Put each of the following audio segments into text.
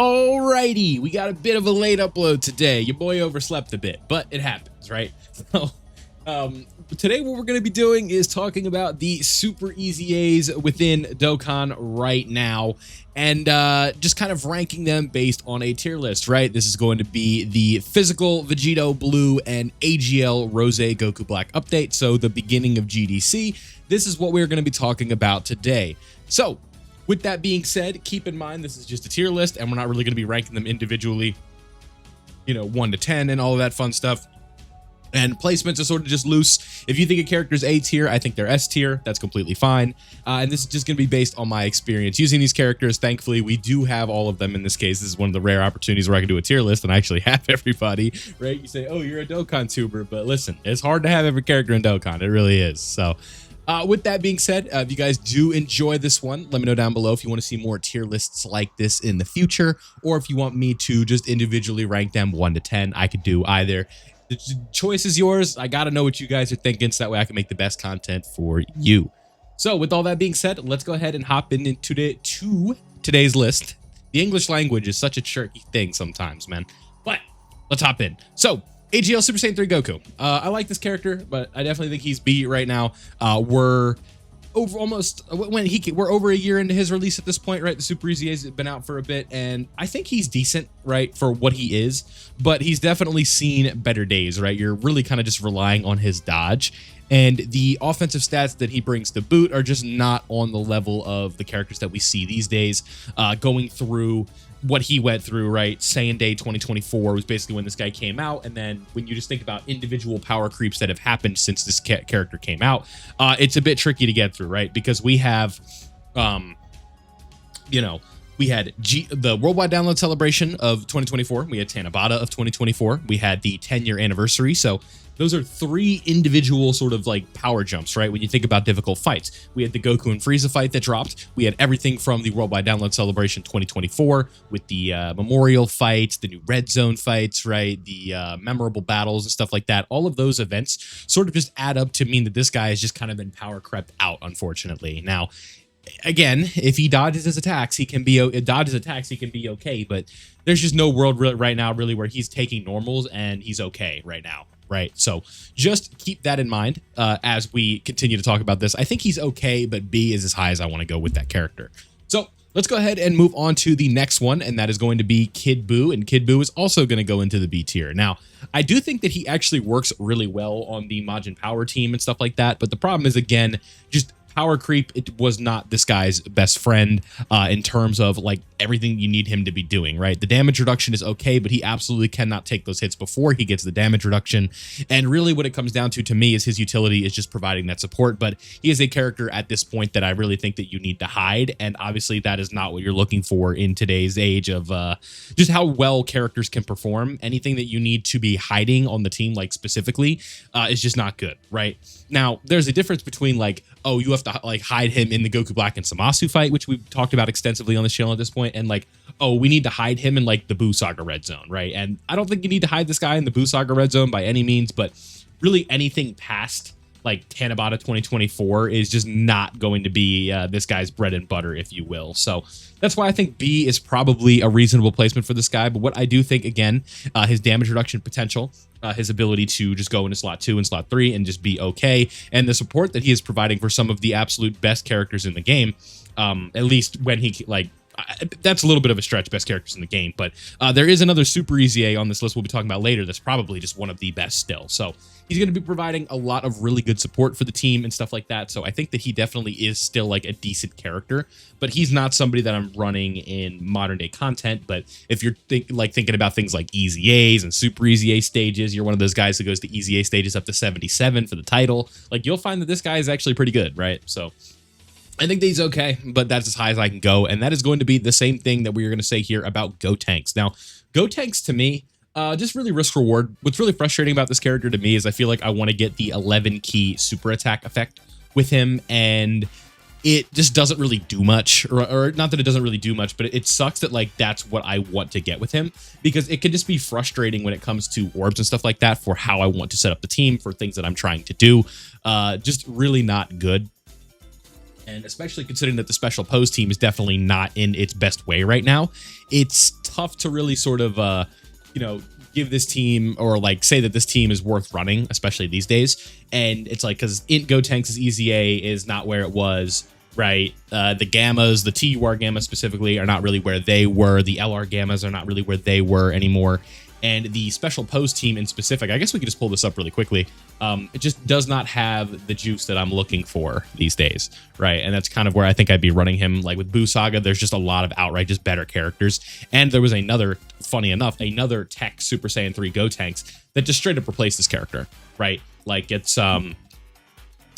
Alrighty, we got a bit of a late upload today. Your boy overslept a bit, but it happens, right? So, today what we're going to be doing is talking about the super EZAs within Dokkan right now, and just kind of ranking them based on a tier list, right? This is going to be the physical Vegito Blue and AGL Rose Goku Black update, so the beginning of GDC. This is what we're going to be talking about today. So, with that being said, keep in mind this is just a tier list and we're not really going to be ranking them individually, you know, 1 to 10 and all of that fun stuff. And placements are sort of just loose. If you think a character's A tier, I think they're S tier. That's completely fine. And this is just going to be based on my experience using these characters. Thankfully, we do have all of them in this case. This is one of the rare opportunities where I can do a tier list and I actually have everybody, right? You say, oh, you're a Dokkan tuber, but listen, it's hard to have every character in Dokkan. It really is. So with that being said, if you guys do enjoy this one, let me know down below if you want to see more tier lists like this in the future, or if you want me to just individually rank them 1 to 10, I could do either. The choice is yours. I got to know what you guys are thinking so that way I can make the best content for you. So with all that being said, let's go ahead and hop into today's list. The English language is such a tricky thing sometimes, man. But let's hop in. So AGL Super Saiyan 3 Goku. I like this character, but I definitely think he's B right now. We're over a year into his release at this point, right? The Super EZA's been out for a bit, and I think he's decent, right, for what he is, but he's definitely seen better days, right? You're really kind of just relying on his dodge, and the offensive stats that he brings to boot are just not on the level of the characters that we see these days. Going through what he went through, right? Saiyan Day 2024 was basically when this guy came out, and then when you just think about individual power creeps that have happened since this character came out, it's a bit tricky to get through, right? Because we have, we had the Worldwide Download Celebration of 2024, we had Tanabata of 2024, we had the 10-year anniversary, so those are 3 individual sort of like power jumps, right? When you think about difficult fights, we had the Goku and Frieza fight that dropped. We had everything from the Worldwide Download Celebration 2024 with the Memorial fights, the new Red Zone fights, right? The memorable battles and stuff like that. All of those events sort of just add up to mean that this guy has just kind of been power crept out, unfortunately. Now, again, if he dodges his attacks, he can be okay, but there's just no world right now really where he's taking normals and he's okay right now. Right, so just keep that in mind as we continue to talk about this. I think he's okay, but B is as high as I want to go with that character. So let's go ahead and move on to the next one, and that is going to be Kid Buu, and Kid Buu is also going to go into the B tier. Now, I do think that he actually works really well on the Majin Power team and stuff like that, but the problem is, again, just power creep. It was not this guy's best friend in terms of like everything you need him to be doing, right? The damage reduction is okay, but he absolutely cannot take those hits before he gets the damage reduction. And really what it comes down to me is his utility is just providing that support, but he is a character at this point that I really think that you need to hide. And obviously that is not what you're looking for in today's age of just how well characters can perform. Anything that you need to be hiding on the team, like specifically, is just not good, right? Now, there's a difference between like, oh, you have to like hide him in the Goku Black and Zamasu fight, which we've talked about extensively on this channel at this point, and like, oh, we need to hide him in like the Buu Saga Red Zone, right? And I don't think you need to hide this guy in the Buu Saga Red Zone by any means, but really anything past like Tanabata 2024 is just not going to be this guy's bread and butter, if you will. So that's why I think B is probably a reasonable placement for this guy. But what I do think, again, his damage reduction potential, his ability to just go into slot 2 and slot 3 and just be okay, and the support that he is providing for some of the absolute best characters in the game, at least when he like, that's a little bit of a stretch, best characters in the game, but there is another Super EZA on this list we'll be talking about later that's probably just one of the best still. So he's going to be providing a lot of really good support for the team and stuff like that. So I think that he definitely is still like a decent character, but he's not somebody that I'm running in modern day content. But if you're thinking about things like EZAs and Super EZA stages, you're one of those guys who goes to EZA stages up to 77 for the title. Like, you'll find that this guy is actually pretty good, right? So I think that he's okay, but that's as high as I can go. And that is going to be the same thing that we are going to say here about Gotenks. Now, Gotenks to me, just really risk reward. What's really frustrating about this character to me is I feel like I want to get the 11 key super attack effect with him, and it just doesn't really do much, or not that it doesn't really do much, but it sucks that like that's what I want to get with him, because it can just be frustrating when it comes to orbs and stuff like that for how I want to set up the team for things that I'm trying to do. Just really not good. And especially considering that the special pose team is definitely not in its best way right now, it's tough to really sort of, you know, give this team or like say that this team is worth running, especially these days. And it's like, because Int Gotenks' EZA is not where it was, right? The Gammas, the TUR Gamma specifically, are not really where they were. The LR Gammas are not really where they were anymore. And the special pose team in specific, I guess we could just pull this up really quickly. It just does not have the juice that I'm looking for these days, right? And that's kind of where I think I'd be running him. Like with Buu Saga, there's just a lot of outright just better characters. And there was another, funny enough, another tech Super Saiyan 3 Gotenks that just straight up replaced this character, right? Like it's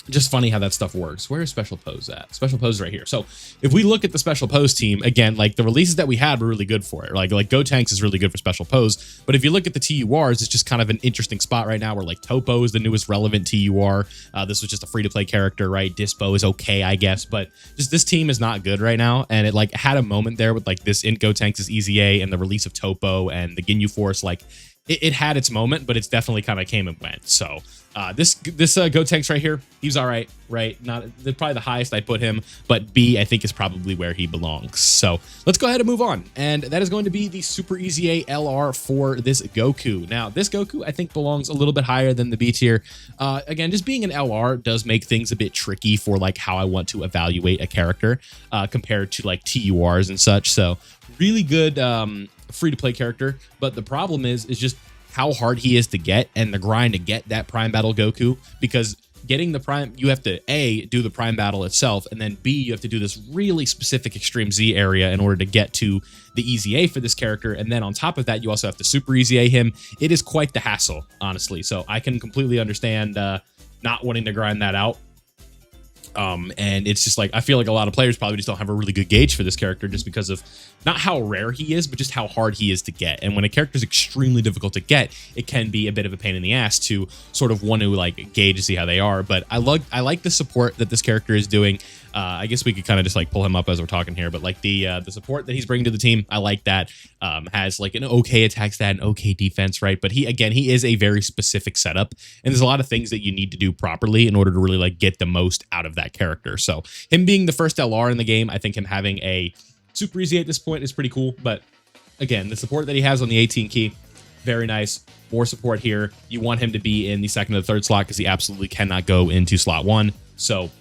just funny how that stuff works. Where is Special Pose at? Special Pose right here. So if we look at the Special Pose team, again, like the releases that we had were really good for it. Like Gotenks is really good for Special Pose. But if you look at the TURs, it's just kind of an interesting spot right now where like Topo is the newest relevant TUR. This was just a free-to-play character, right? Dispo is okay, I guess. But just this team is not good right now. And it like had a moment there with like this Int Gotenks' EZA and the release of Topo and the Ginyu Force. Like it had its moment, but it's definitely kind of came and went. So this Gotenks right here, he's all right, right? Not probably the highest I put him, but B I think is probably where he belongs. So let's go ahead and move on, and that is going to be the Super EZA LR for this Goku. Now this Goku I think belongs a little bit higher than the B tier. Again, just being an LR does make things a bit tricky for like how I want to evaluate a character compared to like TURs and such. So really good free-to-play character, but the problem is just how hard he is to get and the grind to get that Prime Battle Goku, because getting the Prime, you have to A, do the Prime Battle itself, and then B, you have to do this really specific Extreme Z area in order to get to the EZA for this character, and then on top of that, you also have to Super EZA him. It is quite the hassle, honestly, so I can completely understand not wanting to grind that out. And it's just like, I feel like a lot of players probably just don't have a really good gauge for this character just because of not how rare he is, but just how hard he is to get. And when a character is extremely difficult to get, it can be a bit of a pain in the ass to sort of want to like gauge to see how they are. But I like the support that this character is doing. I guess we could kind of just like pull him up as we're talking here, but like the support that he's bringing to the team, I like that. Has like an okay attack stat, an okay defense, right? But he is a very specific setup, and there's a lot of things that you need to do properly in order to really like get the most out of that character. So him being the first LR in the game, I think him having a Super EZA at this point is pretty cool. But again, the support that he has on the 18 key, very nice. More support here. You want him to be in the second or the third slot because he absolutely cannot go into slot 1. So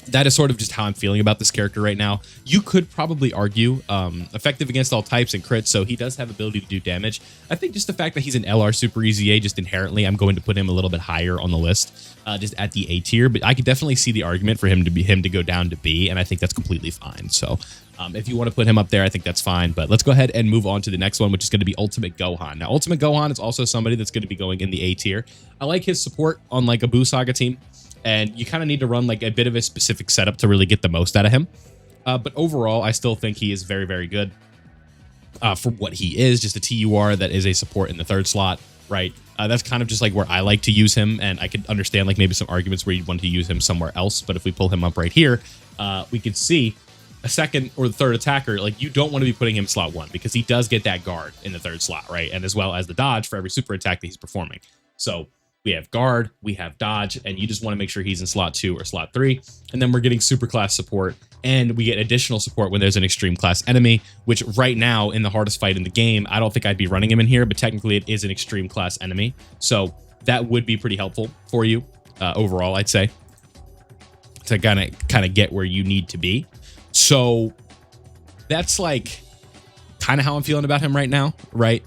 that is sort of just how I'm feeling about this character right now. You could probably argue effective against all types and crits, so he does have ability to do damage. I think just the fact that he's an LR Super EZA, just inherently, I'm going to put him a little bit higher on the list, just at the A tier. But I could definitely see the argument for him to go down to B, and I think that's completely fine. So if you want to put him up there, I think that's fine. But let's go ahead and move on to the next one, which is going to be Ultimate Gohan. Now, Ultimate Gohan is also somebody that's going to be going in the A tier. I like his support on like a Buu Saga team. And you kind of need to run like a bit of a specific setup to really get the most out of him. But overall, I still think he is very, very good for what he is. Just a TUR that is a support in the third slot, right? That's kind of just like where I like to use him. And I could understand like maybe some arguments where you'd want to use him somewhere else. But if we pull him up right here, we could see a second or the third attacker. Like you don't want to be putting him slot 1 because he does get that guard in the third slot, right? And as well as the dodge for every super attack that he's performing. So we have guard, we have dodge, and you just want to make sure he's in slot 2 or slot 3. And then we're getting super class support, and we get additional support when there's an extreme class enemy, which right now in the hardest fight in the game, I don't think I'd be running him in here, but technically it is an extreme class enemy. So that would be pretty helpful for you overall, I'd say, to kind of get where you need to be. So that's like kind of how I'm feeling about him right now, right?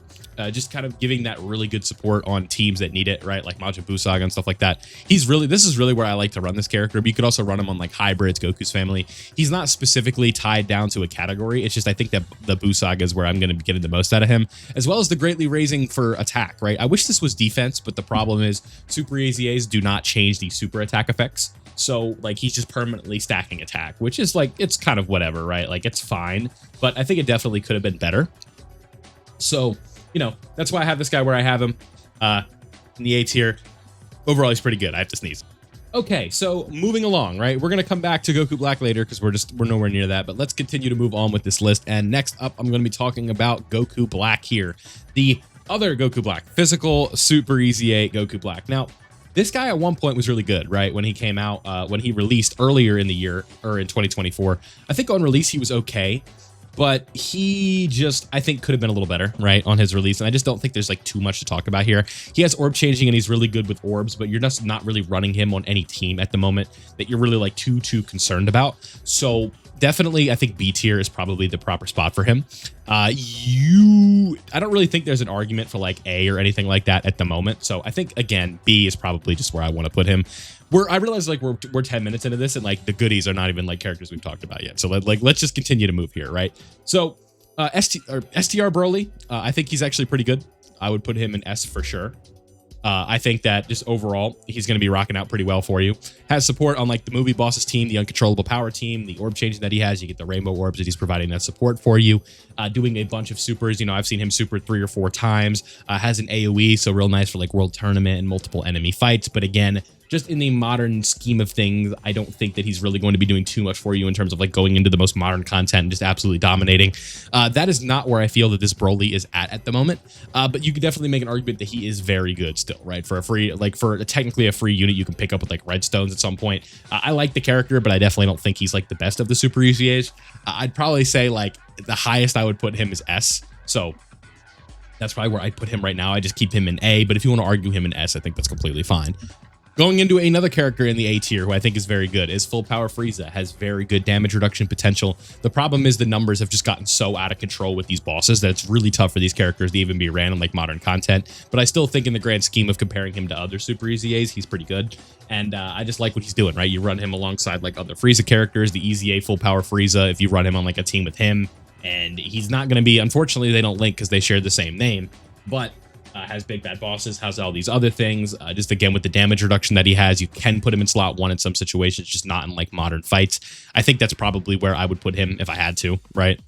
Just kind of giving that really good support on teams that need it, right? Like Majin Buu Saga and stuff like that. This is really where I like to run this character, but you could also run him on like hybrids, Goku's family. He's not specifically tied down to a category. It's just I think that the Buu Saga is where I'm going to be getting the most out of him, as well as the greatly raising for attack, right? I wish this was defense, but the problem is Super EZAs do not change the super attack effects. So like he's just permanently stacking attack, which is like, it's kind of whatever, right? Like it's fine, but I think it definitely could have been better. So, you know, that's why I have this guy where I have him in the A tier. Overall, he's pretty good. I have to sneeze. Okay, so moving along, right? We're going to come back to Goku Black later because we're nowhere near that. But let's continue to move on with this list. And next up, I'm going to be talking about Goku Black here. The other Goku Black, physical Super EZA Goku Black. Now, this guy at one point was really good, right? When he came out, when he released earlier in the year or in 2024. I think on release, he was okay. but he just, I think, could have been a little better, right, on his release. And I just don't think there's like too much to talk about here. He has orb changing and he's really good with orbs, but you're just not really running him on any team at the moment that you're really like too concerned about. So definitely, I think B tier is probably the proper spot for him. I don't really think there's an argument for like A or anything like that at the moment. So I think, again, B is probably just where I want to put him. I realize like we're 10 minutes into this and like the goodies are not even like characters we've talked about yet. So let's just continue to move here, right? So STR Broly, I think he's actually pretty good. I would put him in S for sure. I think that just overall, he's going to be rocking out pretty well for you. Has support on like the movie bosses team, the uncontrollable power team, the orb changing that he has. You get the rainbow orbs that he's providing that support for you. Doing a bunch of supers. You know, I've seen him super 3 or 4 times. Has an AoE, so real nice for like world tournament and multiple enemy fights. But again, just in the modern scheme of things, I don't think that he's really going to be doing too much for you in terms of like going into the most modern content and just absolutely dominating. That is not where I feel that this Broly is at the moment. But you could definitely make an argument that he is very good still, right? For a free, like for technically a free unit you can pick up with like redstones at some point. I like the character, but I definitely don't think he's like the best of the Super EZAs. I'd probably say like the highest I would put him is S. So that's probably where I'd put him right now. I just keep him in A, but if you want to argue him in S, I think that's completely fine. Going into another character in the A tier who I think is very good is Full Power Frieza. Has very good damage reduction potential. The problem is the numbers have just gotten so out of control with these bosses that it's really tough for these characters to even be ran in like modern content. But I still think in the grand scheme of comparing him to other Super EZAs, he's pretty good. And I just like what he's doing, right? You run him alongside like other Frieza characters, the EZA Full Power Frieza, if you run him on like a team with him. And he's not going to be, unfortunately, they don't link because they share the same name. But has big bad bosses, has all these other things. Just again, with the damage reduction that he has, you can put him in slot 1 in some situations, just not in like modern fights. I think that's probably where I would put him if I had to, right?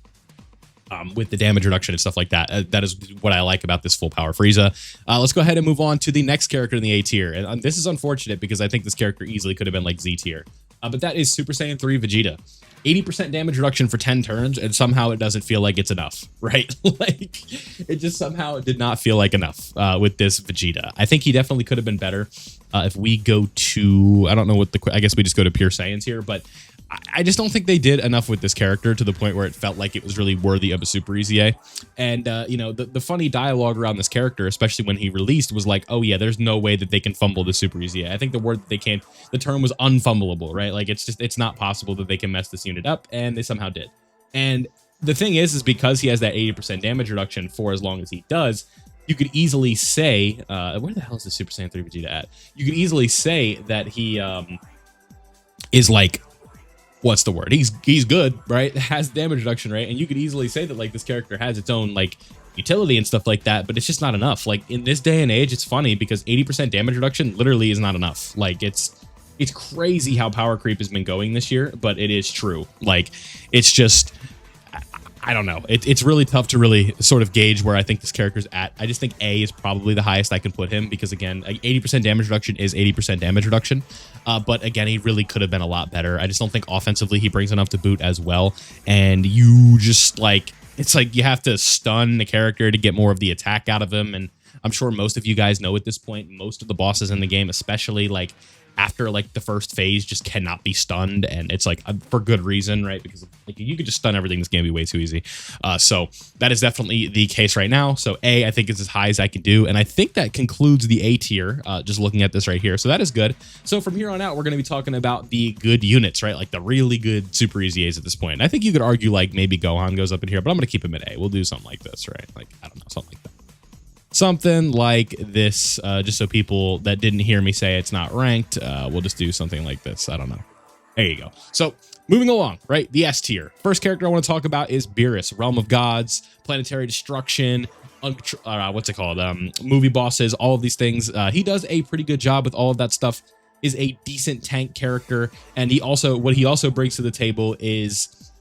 With the damage reduction and stuff like that. That is what I like about this Full Power Frieza. Let's go ahead and move on to the next character in the A tier. And this is unfortunate because I think this character easily could have been like Z tier. But that is Super Saiyan 3 Vegeta. 80% damage reduction for 10 turns, and somehow it doesn't feel like it's enough, right? Like, it just somehow did not feel like enough with this Vegeta. I think he definitely could have been better. If we go to, I don't know what I guess we just go to Pure Saiyans here, but I just don't think they did enough with this character to the point where it felt like it was really worthy of a Super EZA. And, you know, the funny dialogue around this character, especially when he released, was like, oh yeah, there's no way that they can fumble the Super EZA. I think the word that they can, the term was unfumbleable, right? Like it's not possible that they can mess this unit up, and they somehow did. And the thing is because he has that 80% damage reduction for as long as he does, you could easily say, where the hell is the Super Saiyan 3 Vegeta at? You could easily say that he is like, what's the word? He's good, right? Has damage reduction, right? And you could easily say that like this character has its own like utility and stuff like that, but it's just not enough. Like in this day and age, it's funny because 80% damage reduction literally is not enough. Like it's crazy how power creep has been going this year, but it is true. Like it's just, I don't know. It's really tough to really sort of gauge where I think this character's at. I just think A is probably the highest I can put him because, again, 80% damage reduction is 80% damage reduction. But, again, he really could have been a lot better. I just don't think offensively he brings enough to boot as well. And you just, like, it's like you have to stun the character to get more of the attack out of him. And I'm sure most of you guys know at this point, most of the bosses in the game, especially, like, after like the first phase, just cannot be stunned, and it's like for good reason, right? Because like you could just stun everything. This game be way too easy. So that is definitely the case right now. So A, I think is as high as I can do, and I think that concludes the A tier. Just looking at this right here, so that is good. So from here on out, we're going to be talking about the good units, right? Like the really good Super EZAs at this point. And I think you could argue like maybe Gohan goes up in here, but I'm going to keep him at A. We'll do something like this, right? Like I don't know, something like that. Something like this, just so people that didn't hear me say it's not ranked, we'll just do something like this. I don't know. There you go. So moving along, right? The S tier. First character I want to talk about is Beerus, Realm of Gods, Planetary Destruction, what's it called? Movie bosses, all of these things. He does a pretty good job with all of that stuff. Is a decent tank character, and what he also brings to the table is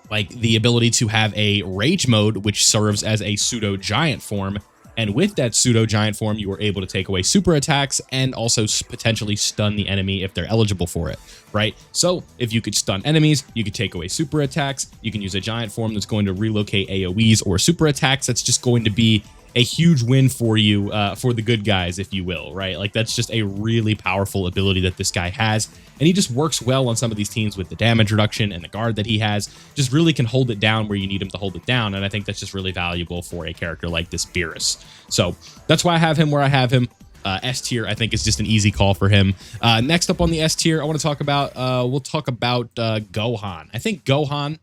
like the ability to have a rage mode, which serves as a pseudo giant form. And with that pseudo giant form, you are able to take away super attacks and also potentially stun the enemy if they're eligible for it, right? So if you could stun enemies, you could take away super attacks. You can use a giant form that's going to relocate AoEs or super attacks. That's just going to be a huge win for you, for the good guys, if you will, right? Like that's just a really powerful ability that this guy has. And he just works well on some of these teams with the damage reduction and the guard that he has. Just really can hold it down where you need him to hold it down. And I think that's just really valuable for a character like this Beerus. So that's why I have him where I have him. S tier, I think, is just an easy call for him. Next up on the S tier, I want to talk about, we'll talk about Gohan. I think Gohan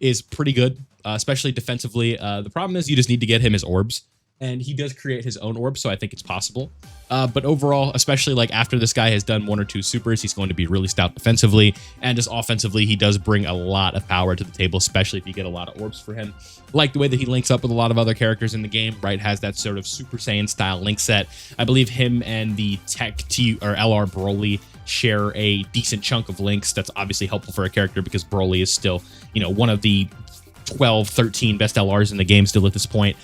is pretty good, especially defensively. The problem is you just need to get him his orbs. And he does create his own orb, so I think it's possible. But overall, especially like after this guy has done 1 or 2 supers, he's going to be really stout defensively. And just offensively, he does bring a lot of power to the table, especially if you get a lot of orbs for him. Like the way that he links up with a lot of other characters in the game, right? Has that sort of Super Saiyan style link set. I believe him and the Tech T or LR Broly share a decent chunk of links. That's obviously helpful for a character because Broly is still, you know, one of the 12, 13 best LRs in the game still at this point.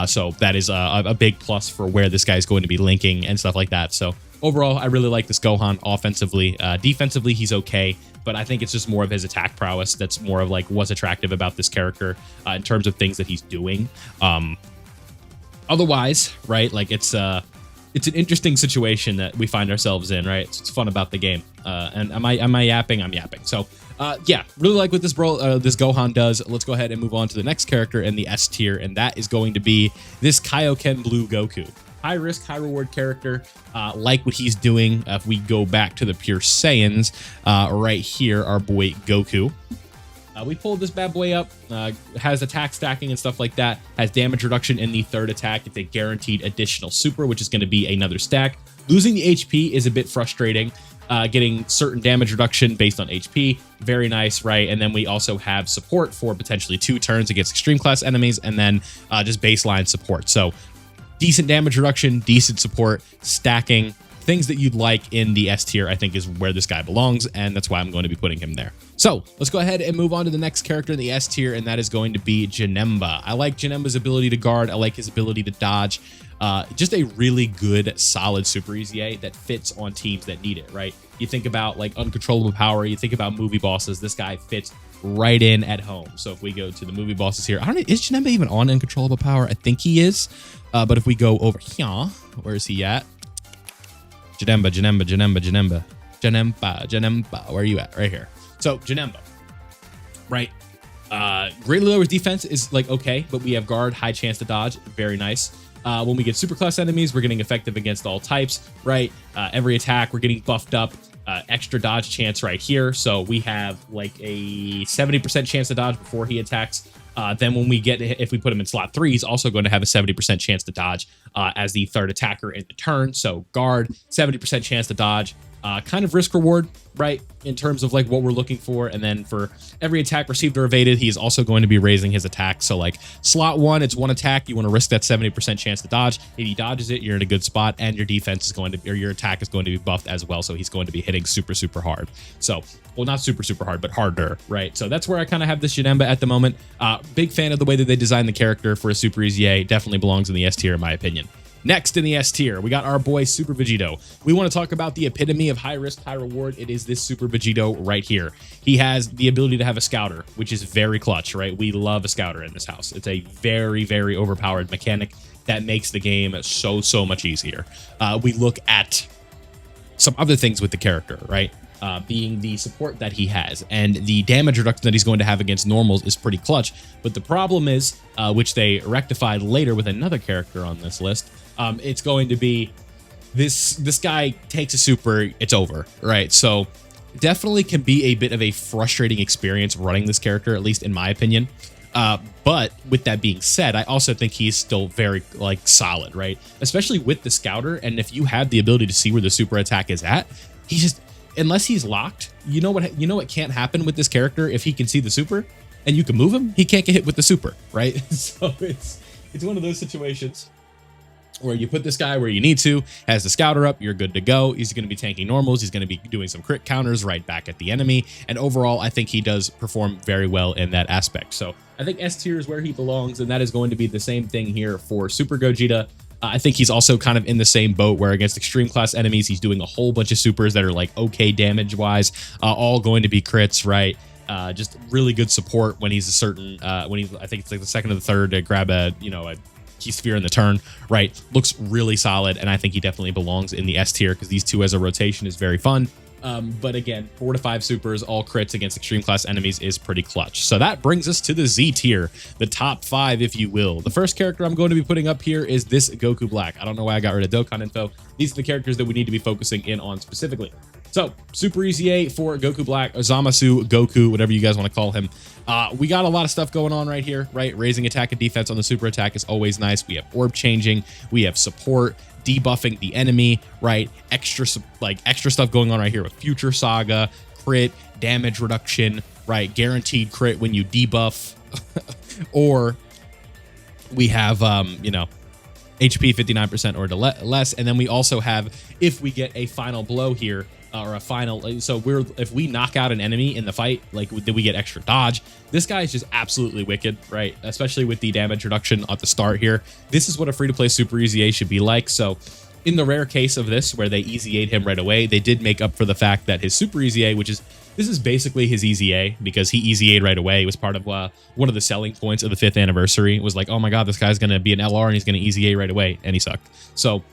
So that is a big plus for where this guy is going to be linking and stuff like that. So overall, I really like this Gohan offensively. Defensively, he's okay, but I think it's just more of his attack prowess that's more of like what's attractive about this character in terms of things that he's doing. Otherwise, right, like it's an interesting situation that we find ourselves in, right? It's fun about the game. And am I yapping? I'm yapping. So yeah, really like what this Gohan does. Let's go ahead and move on to the next character in the S tier, and that is going to be this Kaio-Ken Blue Goku. High risk, high reward character. Like what he's doing. If we go back to the pure Saiyans, right here, our boy Goku. We pulled this bad boy up, has attack stacking and stuff like that, has damage reduction in the 3rd attack. It's a guaranteed additional super, which is going to be another stack. Losing the HP is a bit frustrating. Getting certain damage reduction based on HP, very nice, right? And then we also have support for potentially 2 turns against extreme class enemies, and then just baseline support. So decent damage reduction, decent support, stacking, things that you'd like in the S tier, I think is where this guy belongs, and that's why I'm going to be putting him there. So let's go ahead and move on to the next character in the S tier, and that is going to be Janemba. I like Janemba's ability to guard. I like his ability to dodge. Just a really good, solid Super EZA that fits on teams that need it, right? You think about like uncontrollable power, you think about movie bosses, this guy fits right in at home. So if we go to the movie bosses here, I don't know, is Janemba even on uncontrollable power? I think he is. But if we go over here, where is he at? Janemba, where are you at? Right here. So Janemba, right? Greatly lowers defense is like okay, but we have guard, high chance to dodge, very nice. When we get super class enemies, we're getting effective against all types, right? Every attack, we're getting buffed up. Extra dodge chance right here. So we have like a 70% chance to dodge before he attacks. Then when we get, if we put him in slot 3, he's also going to have a 70% chance to dodge as the 3rd attacker in the turn. So guard, 70% chance to dodge. Kind of risk reward, right, in terms of like what we're looking for. And then for every attack received or evaded, he's also going to be raising his attack. So like slot 1, it's 1 attack. You want to risk that 70% chance to dodge. If he dodges it, you're in a good spot, and your defense is going to, or your attack is going to be buffed as well. So he's going to be hitting super, super hard. So, well, not super, super hard, but harder, right? So that's where I kind of have this Janemba at the moment. Big fan of the way that they designed the character for a Super EZA. Definitely belongs in the S tier, in my opinion. Next in the S tier, we got our boy Super Vegito. We want to talk about the epitome of high risk, high reward. It is this Super Vegito right here. He has the ability to have a scouter, which is very clutch, right? We love a scouter in this house. It's a very, very overpowered mechanic that makes the game so much easier. We look at some other things with the character, right? Being the support that he has, and the damage reduction that he's going to have against normals is pretty clutch. But the problem is, which they rectified later with another character on this list, it's going to be this guy takes a super, it's over, right? So definitely can be a bit of a frustrating experience running this character, at least in my opinion. But with that being said, I also think he's still very like solid, right? Especially with the scouter, and if you have the ability to see where the super attack is at, he just, unless he's locked, you know what can't happen with this character. If he can see the super and you can move him, he can't get hit with the super, right? So it's one of those situations where you put this guy where you need to, has the scouter up, you're good to go. He's going to be tanking normals. He's going to be doing some crit counters right back at the enemy. And overall, I think he does perform very well in that aspect. So I think S tier is where he belongs, and that is going to be the same thing here for Super Gogeta. I think he's also kind of in the same boat where against extreme class enemies, he's doing a whole bunch of supers that are like okay damage wise, all going to be crits, right? Just really good support when he's a certain, I think it's like the 2nd or the 3rd to grab a key sphere in the turn, right? Looks really solid, and I think he definitely belongs in the S tier because these two as a rotation is very fun. But again, 4 to 5 supers, all crits against extreme class enemies is pretty clutch. So that brings us to the Z tier, the top 5, if you will. The first character I'm going to be putting up here is this Goku Black. I don't know why I got rid of Dokkan info. These are the characters that we need to be focusing in on specifically. So, Super EZA for Goku Black, Zamasu, Goku, whatever you guys want to call him. We got a lot of stuff going on right here, right? Raising attack and defense on the super attack is always nice. We have orb changing, we have support, debuffing the enemy, right? Extra stuff going on right here with Future Saga, crit, damage reduction, right? Guaranteed crit when you debuff, or we have, you know, HP 59% or less. And then we also have, if we get a final blow here, or a final, so if we knock out an enemy in the fight, like, then we get extra dodge. This guy is just absolutely wicked, right? Especially with the damage reduction at the start here. This is what a free-to-play Super EZA should be like. So in the rare case of this, where they EZA'd him right away, they did make up for the fact that his Super EZA, this is basically his EZA, because he EZA'd right away. It was part of one of the selling points of the 5th anniversary. It was like, oh my god, this guy's going to be an LR and he's going to EZA right away, and he sucked. So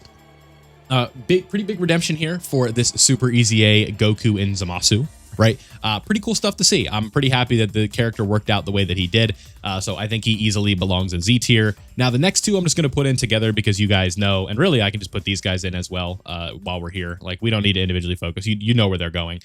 pretty big redemption here for this Super EZA Goku and Zamasu, right? Pretty cool stuff to see. I'm pretty happy that the character worked out the way that he did. So I think he easily belongs in Z tier. Now, the next two I'm just going to put in together because you guys know, and really I can just put these guys in as well while we're here. Like, we don't need to individually focus. You know where they're going.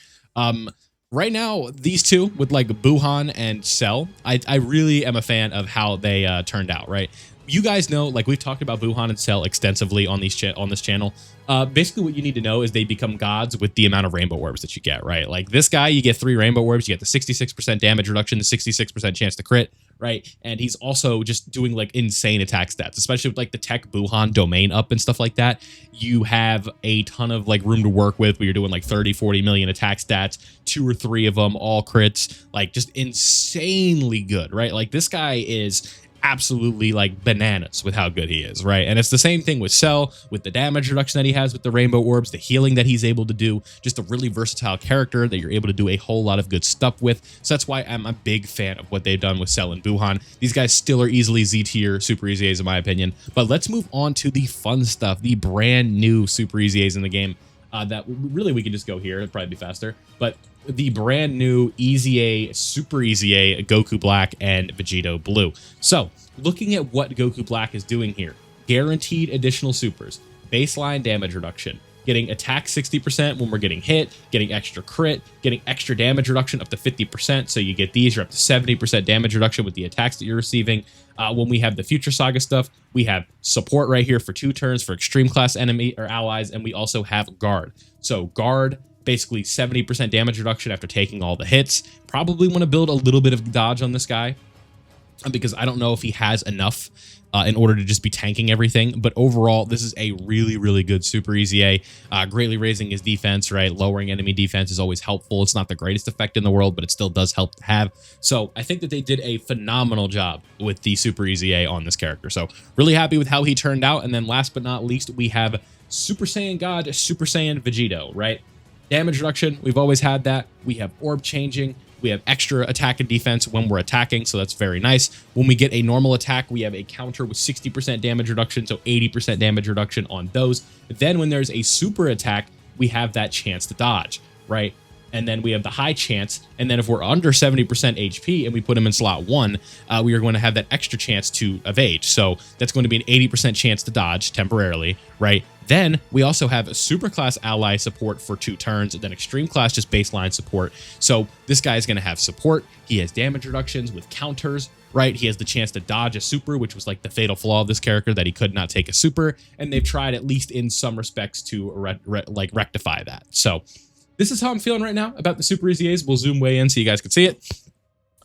Right now, these two with like Buuhan and Cell, I really am a fan of how they turned out, right? You guys know, like, we've talked about Buuhan and Cell extensively on this channel. Basically, what you need to know is they become gods with the amount of rainbow orbs that you get, right? Like, this guy, you get 3 rainbow orbs, you get the 66% damage reduction, the 66% chance to crit, right? And he's also just doing like insane attack stats, especially with like the tech Buuhan domain up and stuff like that. You have a ton of like room to work with where you're doing like 30-40 million attack stats, 2 or 3 of them all crits, like just insanely good, right? Like, this guy is absolutely like bananas with how good he is, right? And it's the same thing with Cell, with the damage reduction that he has with the rainbow orbs, the healing that he's able to do, just a really versatile character that you're able to do a whole lot of good stuff with. So that's why I'm a big fan of what they've done with Cell and Buuhan. These guys still are easily Z tier Super EZAs in my opinion. But let's move on to the fun stuff, the brand new Super EZAs in the game. That really, we can just go here, it'd probably be faster, but the brand new EZA, Super EZA, Goku Black and Vegito Blue. So, looking at what Goku Black is doing here, guaranteed additional supers, baseline damage reduction, getting attack 60% when we're getting hit, getting extra crit, getting extra damage reduction up to 50%. So you get these, you're up to 70% damage reduction with the attacks that you're receiving. When we have the Future Saga stuff, we have support right here for 2 turns for extreme class enemy or allies, and we also have guard. So guard, basically 70% damage reduction after taking all the hits. Probably want to build a little bit of dodge on this guy, because I don't know if he has enough in order to just be tanking everything. But overall, this is a really, really good Super EZA. Greatly raising his defense, right? Lowering enemy defense is always helpful. It's not the greatest effect in the world, but it still does help to have. So I think that they did a phenomenal job with the Super EZA on this character. So really happy with how he turned out. And then last but not least, we have Super Saiyan God, Super Saiyan Vegito, right? Damage reduction, we've always had that. We have orb changing. We have extra attack and defense when we're attacking, so that's very nice. When we get a normal attack, we have a counter with 60% damage reduction, so 80% damage reduction on those. Then when there's a super attack, we have that chance to dodge, right? And then we have the high chance, and then if we're under 70% HP and we put him in slot 1, we are going to have that extra chance to evade. So that's going to be an 80% chance to dodge temporarily, right? Then we also have a super class ally support for 2 turns, and then extreme class just baseline support. So this guy is going to have support. He has damage reductions with counters, right? He has the chance to dodge a super, which was like the fatal flaw of this character, that he could not take a super. And they've tried, at least in some respects, to rectify that. So this is how I'm feeling right now about the Super EZAs. We'll zoom way in so you guys can see it.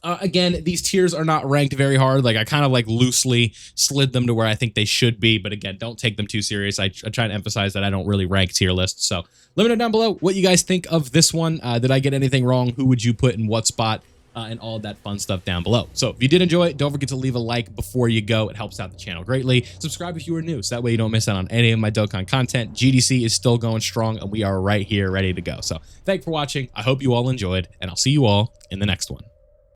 Again, these tiers are not ranked very hard. Like, I kind of like loosely slid them to where I think they should be. But again, don't take them too serious. I try to emphasize that I don't really rank tier lists. So let me know down below what you guys think of this one. Did I get anything wrong? Who would you put in what spot? And all that fun stuff down below. So if you did enjoy it, don't forget to leave a like before you go. It helps out the channel greatly. Subscribe if you are new, so that way you don't miss out on any of my Dokkan content. GDC is still going strong, and we are right here ready to go. So thanks for watching. I hope you all enjoyed, and I'll see you all in the next one.